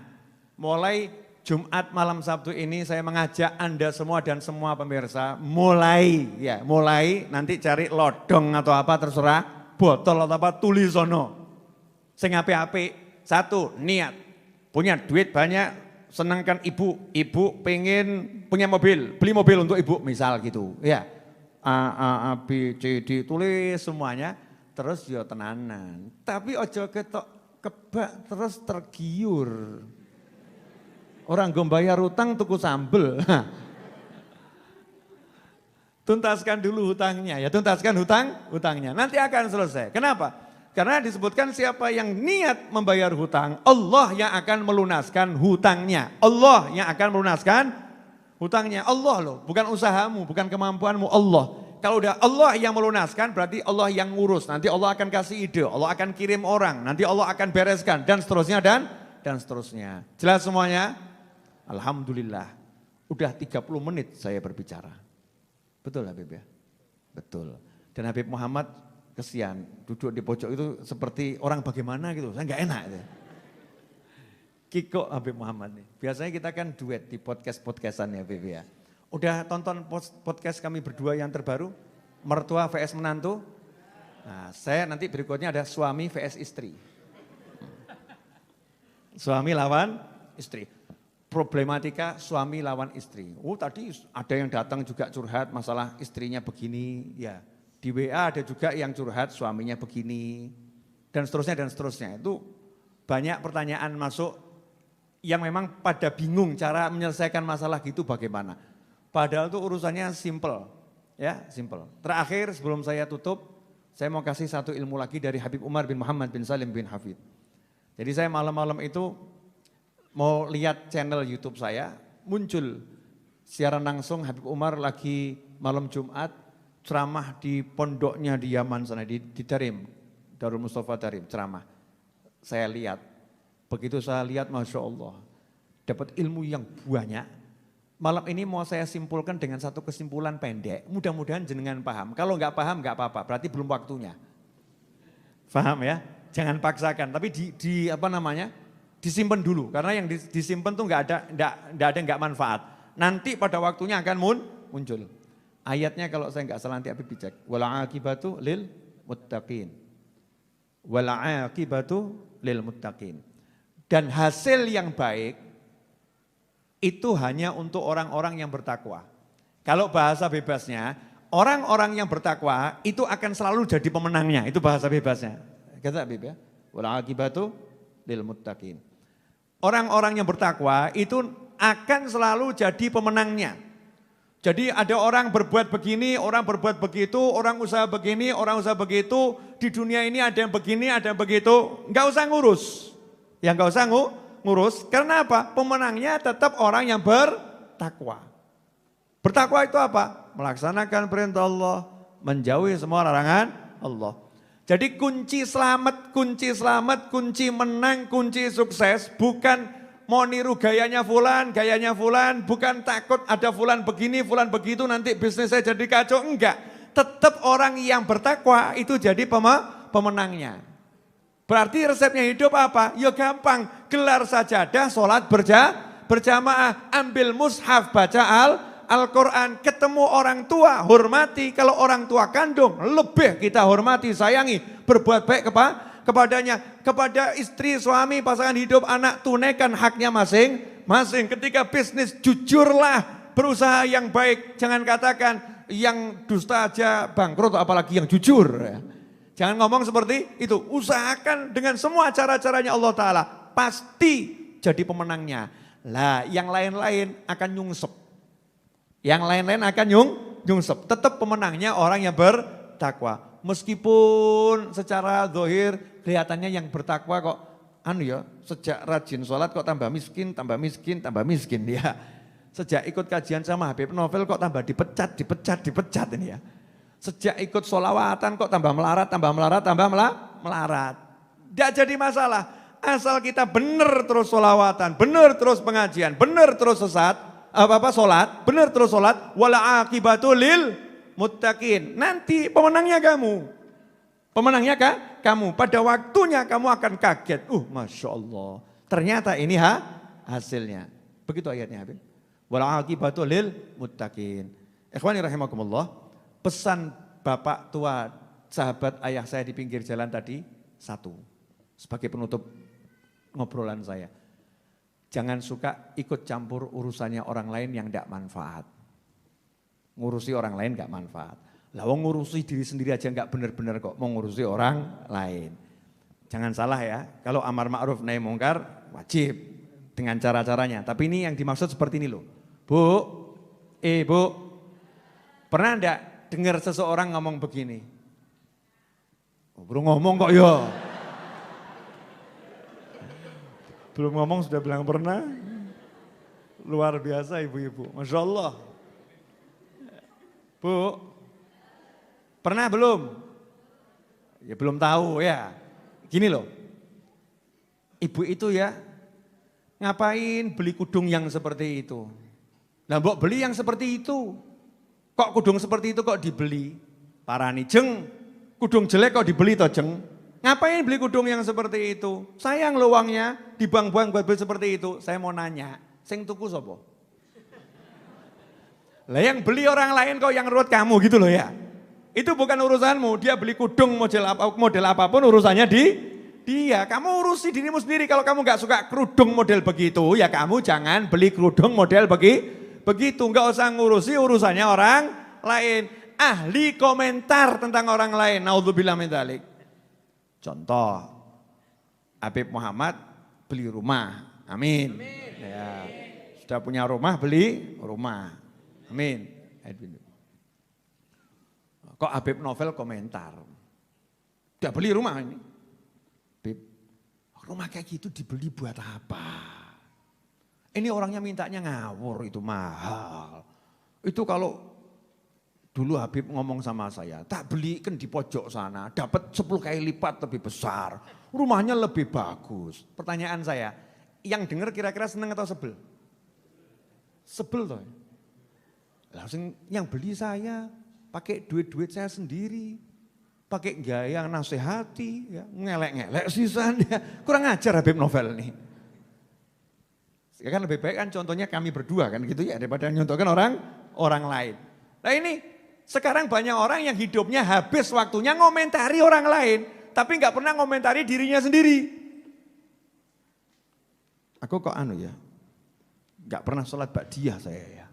mulai Jumat malam Sabtu ini saya mengajak Anda semua dan semua pemirsa mulai nanti cari lodong atau apa terserah, botol atau apa tulis sono. Sing apik-apik, 1 niat. Punya duit banyak, senangkan ibu pengen punya mobil, beli mobil untuk ibu misal gitu. Ya. A B C D tulis semuanya. Terus ya tenanan, tapi ojo ketok kebak terus tergiur. Orang gue bayar utang tuku sambel. Tuntaskan dulu hutangnya, ya tuntaskan hutangnya. Nanti akan selesai. Kenapa? Karena disebutkan siapa yang niat membayar hutang, Allah yang akan melunaskan hutangnya. Allah yang akan melunaskan hutangnya. Allah loh, bukan usahamu, bukan kemampuanmu, Allah. Kalau udah Allah yang melunaskan berarti Allah yang ngurus. Nanti Allah akan kasih ide, Allah akan kirim orang, nanti Allah akan bereskan dan seterusnya dan seterusnya. Jelas semuanya? Alhamdulillah. Udah 30 menit saya berbicara. Betul Habib ya? Betul. Dan Habib Muhammad kesian duduk di pojok itu seperti orang bagaimana gitu. Saya enggak enak itu. Kiko Habib Muhammad nih. Biasanya kita kan duet di podcast-podcastan ya Habib ya. Udah tonton podcast kami berdua yang terbaru, mertua vs menantu. Nah, saya nanti berikutnya ada suami vs istri. Suami lawan istri. Problematika suami lawan istri. Oh tadi ada yang datang juga curhat masalah istrinya begini. Ya di WA ada juga yang curhat suaminya begini. Dan seterusnya. Itu banyak pertanyaan masuk yang memang pada bingung cara menyelesaikan masalah gitu bagaimana. Padahal itu urusannya simple, ya simple. Terakhir sebelum saya tutup, saya mau kasih satu ilmu lagi dari Habib Umar bin Muhammad bin Salim bin Hafid. Jadi saya malam-malam itu mau lihat channel YouTube saya, muncul siaran langsung Habib Umar lagi malam Jumat ceramah di pondoknya di Yaman sana, di Darim, Darul Mustafa Darim, ceramah. Saya lihat, begitu saya lihat Masya Allah, dapat ilmu yang banyak. Malam ini mau saya simpulkan dengan satu kesimpulan pendek, mudah-mudahan jenengan paham. Kalau nggak paham nggak apa-apa, berarti belum waktunya. Paham ya? Jangan paksakan, tapi disimpan dulu, karena yang disimpan tuh nggak manfaat. Nanti pada waktunya akan muncul. Ayatnya kalau saya nggak salah nanti Habib dicek. Wal aqibatu lil muttaqin. Wal aqibatu lil muttaqin. Dan hasil yang baik itu hanya untuk orang-orang yang bertakwa. Kalau bahasa bebasnya, orang-orang yang bertakwa itu akan selalu jadi pemenangnya. Itu bahasa bebasnya. Kata Habib ya. Wal aqibatu lil muttaqin. Orang-orang yang bertakwa itu akan selalu jadi pemenangnya. Jadi ada orang berbuat begini, orang berbuat begitu, orang usaha begini, orang usaha begitu. Di dunia ini ada yang begini, ada yang begitu. Enggak usah ngurus. Ya enggak usah ngurus. Karena apa? Pemenangnya tetap orang yang bertakwa. Bertakwa itu apa? Melaksanakan perintah Allah, menjauhi semua larangan Allah. Jadi kunci selamat, kunci menang, kunci sukses bukan mau niru gayanya fulan, bukan takut ada fulan begini, fulan begitu, nanti bisnis saya jadi kacau, enggak. Tetap orang yang bertakwa itu jadi pemenangnya. Berarti resepnya hidup apa? Ya gampang, gelar sajadah, sholat berjamaah, ambil mushaf, baca Al-Quran, ketemu orang tua, hormati. Kalau orang tua kandung, lebih kita hormati, sayangi, berbuat baik kepadanya, kepada istri, suami, pasangan hidup, anak, tunaikan haknya masing-masing. Ketika bisnis, jujurlah, berusaha yang baik. Jangan katakan yang dusta aja bangkrut, apalagi yang jujur. Jangan ngomong seperti itu. Usahakan dengan semua cara-caranya Allah Ta'ala. Pasti jadi pemenangnya. Lah yang lain-lain akan nyungsep. Yang lain-lain akan nyungsep. Tetap pemenangnya orang yang bertakwa. Meskipun secara zahir kelihatannya yang bertakwa kok sejak rajin sholat kok tambah miskin dia. Sejak ikut kajian sama Habib Novel kok tambah dipecat ini ya. Sejak ikut sholawatan kok tambah melarat. Tidak jadi masalah, asal kita benar terus sholawatan, benar terus pengajian, benar terus sholat, benar terus sholat, wala aqibatu lil muttaqin. Nanti pemenangnya kamu. Pemenangnya kamu. Pada waktunya kamu akan kaget. Masya Allah. Ternyata ini hasilnya. Begitu ayatnya Habib. Wal aqibatu lil muttaqin. Ikhwani rahimakumullah. Pesan bapak tua sahabat ayah saya di pinggir jalan tadi satu. Sebagai penutup ngobrolan saya. Jangan suka ikut campur urusannya orang lain yang tidak manfaat. Ngurusi orang lain gak manfaat. Lah wong ngurusi diri sendiri aja gak benar-benar kok, mau ngurusi orang lain. Jangan salah ya, kalau amar ma'ruf nahi mungkar wajib dengan cara-caranya. Tapi ini yang dimaksud seperti ini loh. Bu, pernah enggak dengar seseorang ngomong begini? Belum ngomong kok ya. Belum ngomong sudah bilang pernah. Luar biasa ibu-ibu, Masya Allah. Bu, pernah belum? Ya belum tahu ya. Gini loh, ibu itu ya ngapain beli kudung yang seperti itu? Nah mbok beli yang seperti itu. Kok kudung seperti itu kok dibeli? Parani jeng, kudung jelek kok dibeli toh jeng? Ngapain beli kudung yang seperti itu? Sayang lo uangnya, dibuang-buang buat beli seperti itu. Saya mau nanya, sing tuku sapa? Lah yang beli orang lain kok yang ruwet kamu gitu loh ya. Itu bukan urusanmu, dia beli kudung model apapun urusannya dia. Kamu urusi dirimu sendiri, kalau kamu gak suka kerudung model begitu, ya kamu jangan beli kerudung model begitu. Gak usah ngurusi urusannya orang lain. Ahli komentar tentang orang lain, naudzubillah min dzalik. Contoh, Habib Muhammad beli rumah, Amin. Ya. Sudah punya rumah, beli rumah. Amin. Kok Habib Novel komentar? Udah beli rumah ini. Habib, rumah kayak gitu dibeli buat apa? Ini orangnya mintanya ngawur, itu mahal. Itu kalau dulu Habib ngomong sama saya, tak belikan di pojok sana, dapat 10 kali lipat lebih besar. Rumahnya lebih bagus. Pertanyaan saya, yang dengar kira-kira seneng atau sebel? Sebel toh. Langsung yang beli saya, pakai duit-duit saya sendiri. Pakai gaya nasihati, ya, ngelek-ngelek sisanya. Kurang ajar Habib Novel nih. Kan lebih baik kan contohnya kami berdua kan gitu ya, daripada nyontohkan orang lain. Nah ini sekarang banyak orang yang hidupnya habis waktunya ngomentari orang lain, tapi nggak pernah ngomentari dirinya sendiri. Aku kok nggak pernah sholat ba'diyah saya ya.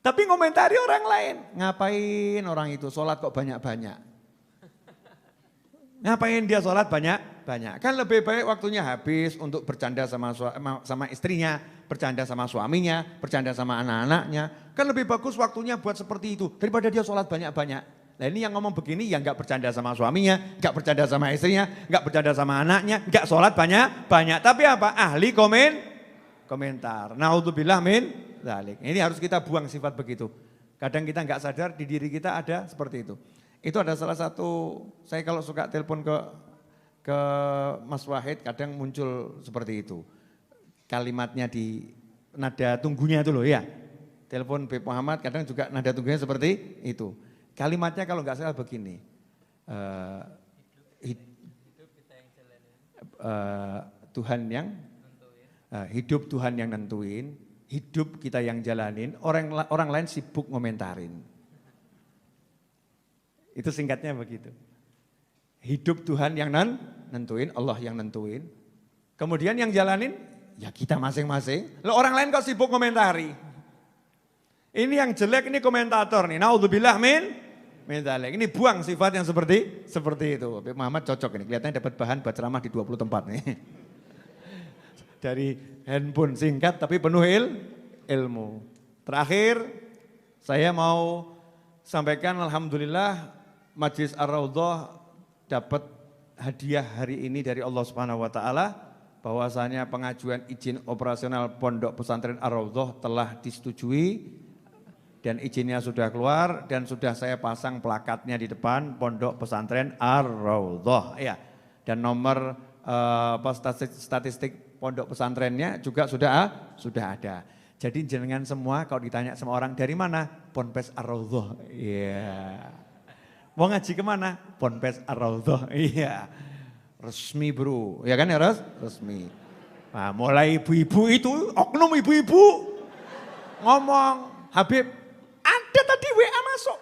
Tapi ngomentari orang lain, ngapain orang itu sholat kok banyak-banyak? Ngapain dia sholat banyak-banyak? Kan lebih baik waktunya habis untuk bercanda sama istrinya, bercanda sama suaminya, bercanda sama anak-anaknya. Kan lebih bagus waktunya buat seperti itu daripada dia sholat banyak-banyak. Nah ini yang ngomong begini yang gak bercanda sama suaminya, gak bercanda sama istrinya, gak bercanda sama anaknya, gak sholat banyak-banyak. Tapi apa? Ahli komentar. Naudzubillah min dzalik. Ini harus kita buang sifat begitu. Kadang kita gak sadar di diri kita ada seperti itu. Itu ada salah satu, saya kalau suka telepon ke Mas Wahid kadang muncul seperti itu. Kalimatnya di nada tunggunya itu loh ya. Telepon Beb Muhammad kadang juga nada tunggunya seperti itu. Kalimatnya kalau nggak salah begini, hidup Tuhan yang nentuin, hidup kita yang jalanin, orang lain sibuk ngomentarin. Itu singkatnya begitu. Hidup Tuhan yang nentuin, Allah yang nentuin. Kemudian yang jalanin, ya kita masing-masing. Loh orang lain kok sibuk komentari. Ini yang jelek ini komentator nih. Naudzubillah min dzalik. Ini buang sifat yang seperti itu. Habib Muhammad cocok ini. Kelihatannya dapat bahan buat ceramah di 20 tempat nih. Dari handphone singkat tapi penuh ilmu. Terakhir saya mau sampaikan alhamdulillah Majelis Ar-Raudhah dapat hadiah hari ini dari Allah Subhanahu wa taala bahwasanya pengajuan izin operasional Pondok Pesantren Ar-Raudhah telah disetujui dan izinnya sudah keluar dan sudah saya pasang plakatnya di depan Pondok Pesantren Ar-Raudhah ya. Dan nomor statistik pondok pesantrennya juga sudah ada. Jadi jenengan semua kalau ditanya sama orang dari mana? Ponpes Ar-Raudhah. Iya. Mau ngaji kemana? Ponpes Ar-Raudhah. Iya. Resmi bro. Ya kan ya resmi. Nah, mulai ibu-ibu itu, oknum ibu-ibu ngomong, Habib ada tadi WA masuk.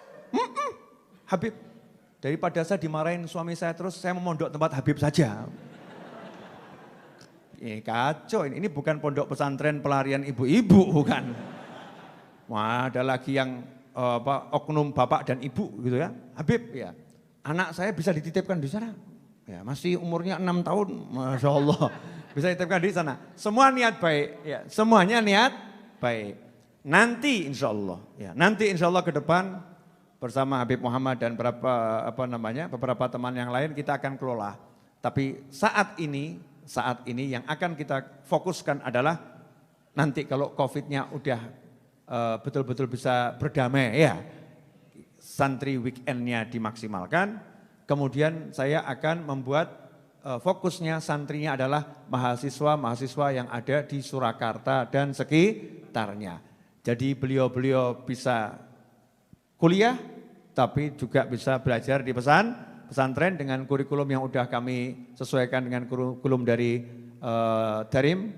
Habib, daripada saya dimarahin suami saya terus saya memondok tempat Habib saja. Kacau ini bukan pondok pesantren pelarian ibu-ibu bukan. Wah, ada lagi yang oknum bapak dan ibu gitu ya. Habib ya, anak saya bisa dititipkan di sana. Ya, masih umurnya 6 tahun, Masya Allah. Bisa dititipkan di sana. Semua niat baik, ya, semuanya niat baik. Nanti insya Allah ke depan bersama Habib Muhammad dan beberapa teman yang lain kita akan kelola. Tapi saat ini yang akan kita fokuskan adalah nanti kalau COVID-nya udah betul-betul bisa berdamai ya, santri weekendnya dimaksimalkan. Kemudian saya akan membuat fokusnya santrinya adalah mahasiswa yang ada di Surakarta dan sekitarnya. Jadi beliau bisa kuliah tapi juga bisa belajar di pesantren dengan kurikulum yang udah kami sesuaikan dengan kurikulum dari Darim,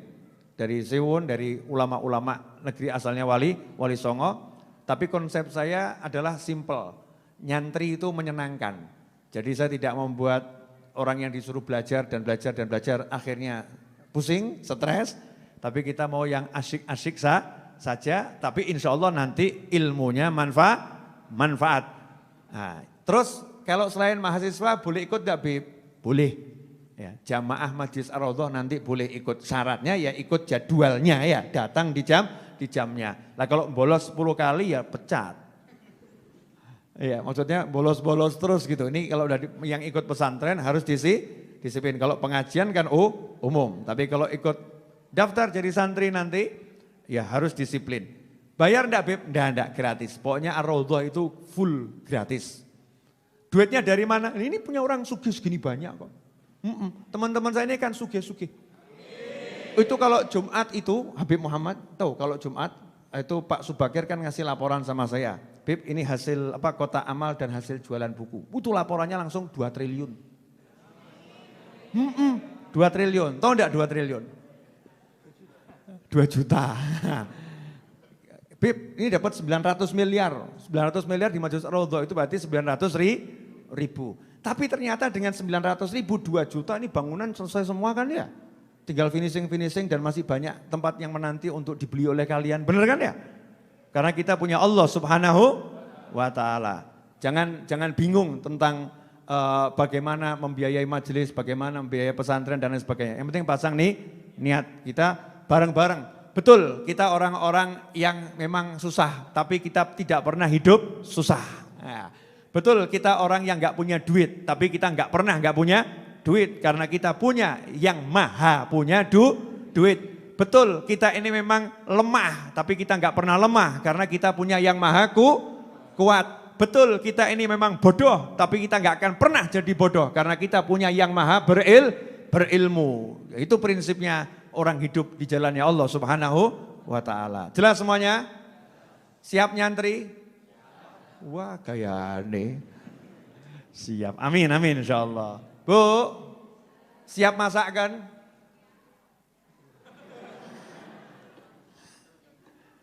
dari Siwun, dari ulama-ulama negeri asalnya Wali Songo. Tapi konsep saya adalah simple, nyantri itu menyenangkan. Jadi saya tidak membuat orang yang disuruh belajar akhirnya pusing, stres. Tapi kita mau yang asyik-asyik saja, tapi insya Allah nanti ilmunya manfaat. Nah, terus kalau selain mahasiswa boleh ikut gak Bib? Boleh. Ya, jamaah Masjid Ar-Raudhah nanti boleh ikut, syaratnya ya ikut jadwalnya ya, datang di jamnya. Lah kalau bolos 10 kali ya pecat. Ya, maksudnya bolos-bolos terus gitu. Ini kalau udah yang ikut pesantren harus disiplin. Kalau pengajian kan umum, tapi kalau ikut daftar jadi santri nanti ya harus disiplin. Bayar enggak Beb? Enggak, gratis. Pokoknya Ar-Raudhah itu full gratis. Duitnya dari mana? Ini punya orang sugih segini banyak kok. Teman-teman saya ini kan sugih-sugih. Itu kalau Jumat itu, Habib Muhammad, tahu kalau Jumat itu Pak Subakir kan ngasih laporan sama saya. Bib ini hasil kotak amal dan hasil jualan buku. Itu laporannya langsung 2 triliun. 2 triliun, tahu enggak 2 triliun? 2 juta. Bib ini dapat 900 miliar. 900 miliar di Masjid Ar-Raudhah itu berarti 900 ribu. Tapi ternyata dengan 900 ribu 2 juta ini bangunan selesai semua kan ya. Tinggal finishing dan masih banyak tempat yang menanti untuk dibeli oleh kalian. Benar kan ya? Karena kita punya Allah Subhanahu wa ta'ala. Jangan bingung tentang bagaimana membiayai majelis, bagaimana membiayai pesantren dan lain sebagainya. Yang penting pasang nih niat kita bareng-bareng. Betul, kita orang-orang yang memang susah, tapi kita tidak pernah hidup susah. Nah, betul, kita orang yang nggak punya duit, tapi kita nggak punya duit karena kita punya yang maha punya duit. Betul, kita ini memang lemah, tapi kita nggak pernah lemah karena kita punya yang maha kuat. Betul, kita ini memang bodoh, tapi kita nggak akan pernah jadi bodoh karena kita punya yang maha berilmu. Itu prinsipnya orang hidup di jalannya Allah Subhanahu wa ta'ala. Jelas semuanya? Siap nyantri? Wah kayak aneh. Siap, amin insyaallah. Bu, siap masak kan?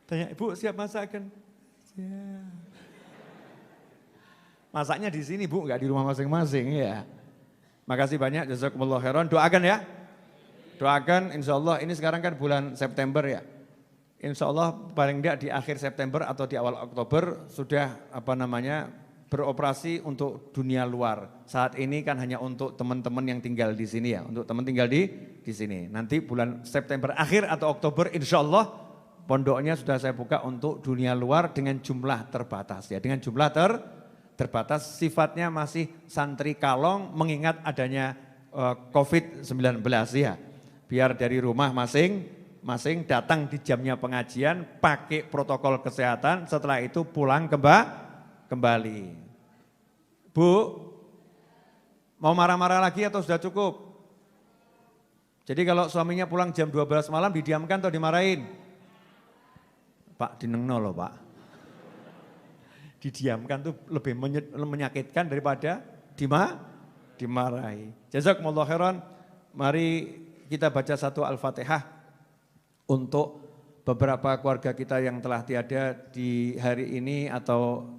Tanya, Ibu siap masak kan? Siap. Masaknya di sini Bu, enggak di rumah masing-masing ya. Makasih banyak, jazakumullah khairan. Doakan ya. Doakan insya Allah, ini sekarang kan bulan September ya. Insya Allah paling tidak di akhir September atau di awal Oktober sudah beroperasi untuk dunia luar. Saat ini kan hanya untuk teman-teman yang tinggal di sini ya, untuk teman tinggal di sini. Nanti bulan September akhir atau Oktober insya Allah pondoknya sudah saya buka untuk dunia luar dengan jumlah terbatas ya, dengan jumlah terbatas, sifatnya masih santri kalong mengingat adanya COVID-19 ya. Biar dari rumah masing-masing datang di jamnya pengajian, pakai protokol kesehatan, setelah itu pulang kembali. Bu, mau marah-marah lagi atau sudah cukup? Jadi kalau suaminya pulang jam 12 malam didiamkan atau dimarahin? Pak, dinengno loh Pak. Didiamkan tuh lebih menyakitkan daripada dimarahi. Jazakumullah khairan. Mari kita baca satu Al-Fatihah untuk beberapa keluarga kita yang telah tiada di hari ini atau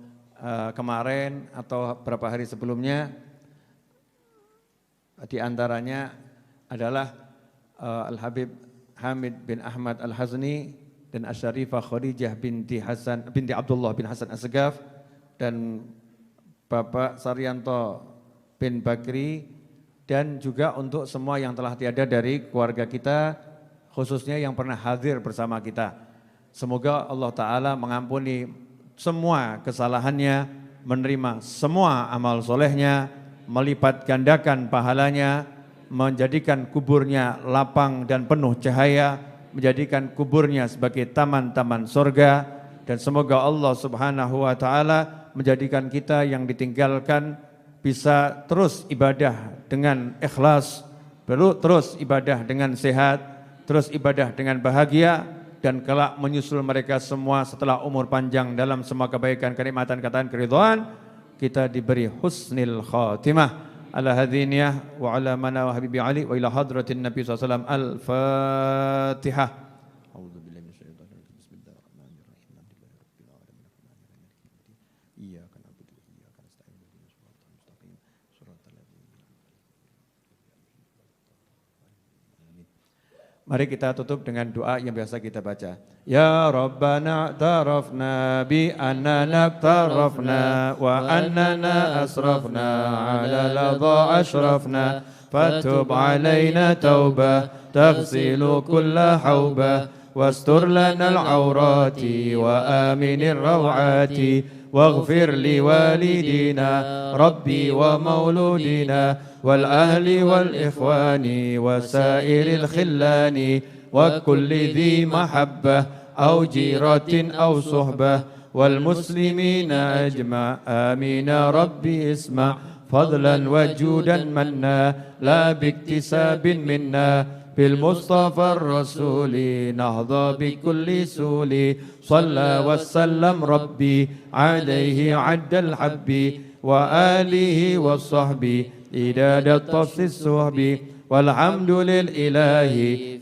kemarin atau beberapa hari sebelumnya. Di antaranya adalah Al-Habib Hamid bin Ahmad Al-Hazni dan Asy-Syarifah Khadijah binti Abdullah bin Hasan As-Segaf dan Bapak Saryanto bin Bakri, dan juga untuk semua yang telah tiada dari keluarga kita, khususnya yang pernah hadir bersama kita. Semoga Allah Ta'ala mengampuni semua kesalahannya, menerima semua amal solehnya, melipat gandakan pahalanya, menjadikan kuburnya lapang dan penuh cahaya, menjadikan kuburnya sebagai taman-taman surga, dan semoga Allah Subhanahu wa Ta'ala menjadikan kita yang ditinggalkan bisa terus ibadah dengan ikhlas, terus ibadah dengan sehat, terus ibadah dengan bahagia, dan kelak menyusul mereka semua setelah umur panjang dalam semua kebaikan, kenikmatan, ketaan, keridhaan, kita diberi husnil khatimah. Ala hadhiniyah wa ala mana wa habibi Ali wa ila hadratin Nabi SAW. Al-Fatihah. Mari kita tutup dengan doa yang biasa kita baca. Ya Rabbana tarafna bi annana tarafna wa annana asrafna ala ladha ashrafna فتب علينا توبة تغسل كل حوبة واستر لنا العورات وآمن الروعات واغفر لوالدينا ربي ومولودينا والأهل والإخوان وسائر الخلان وكل ذي محبة أو جيرة أو صحبة والمسلمين أجمع آمين ربي اسمع فضلا وجودا منا لا باكتساب منا بالمصطفى الرسول نهضى بكل سول صلى وسلم ربي عليه عد الحب وآله والصحب إداد الطفس الصحب والحمد للإله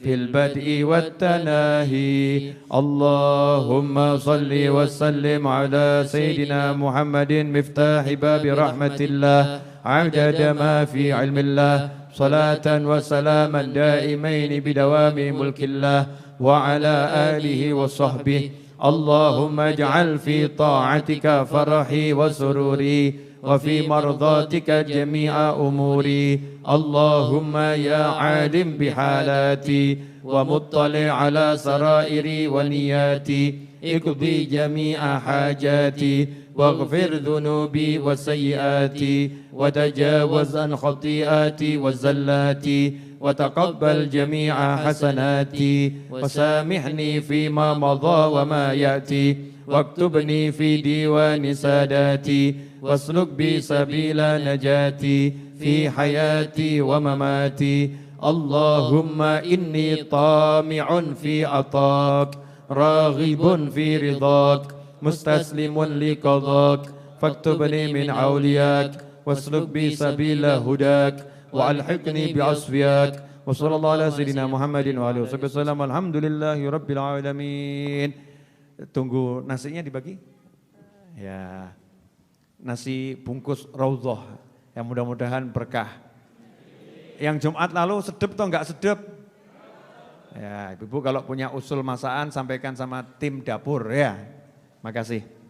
في البدء والتناهي اللهم صل وسلم على سيدنا محمد مفتاح باب رحمة الله عدد ما في علم الله صلاة وسلاما دائمين بدوام ملك الله وعلى آله وصحبه اللهم اجعل في طاعتك فرحي وسروري وفي مرضاتك جميع أموري اللهم يا عالم بحالاتي ومطلع على سرائري ونياتي اقضي جميع حاجاتي واغفر ذنوبي وسيئاتي وتجاوز عن خطيئاتي وزلاتي وتقبل جميع حسناتي وسامحني فيما مضى وما يأتي واكتبني في ديوان ساداتي واسلك بي سبيل نجاتي في حياتي ومماتي اللهم إني طامع في عطاك راغب في رضاك مستسلم لقضاك فاكتبني من أولياك واسلك بي سبيل هداك وألحقني بعصفياك وصلى الله على سيدنا محمد وآله وصحبه وسلم alhamdulillahi rabbil alamin. Tunggu nasinya dibagi ya, nasi bungkus raudhah yang mudah-mudahan berkah. Yang Jumat lalu sedep atau enggak sedep? Ya, ibu-ibu kalau punya usul masakan sampaikan sama tim dapur ya. Makasih.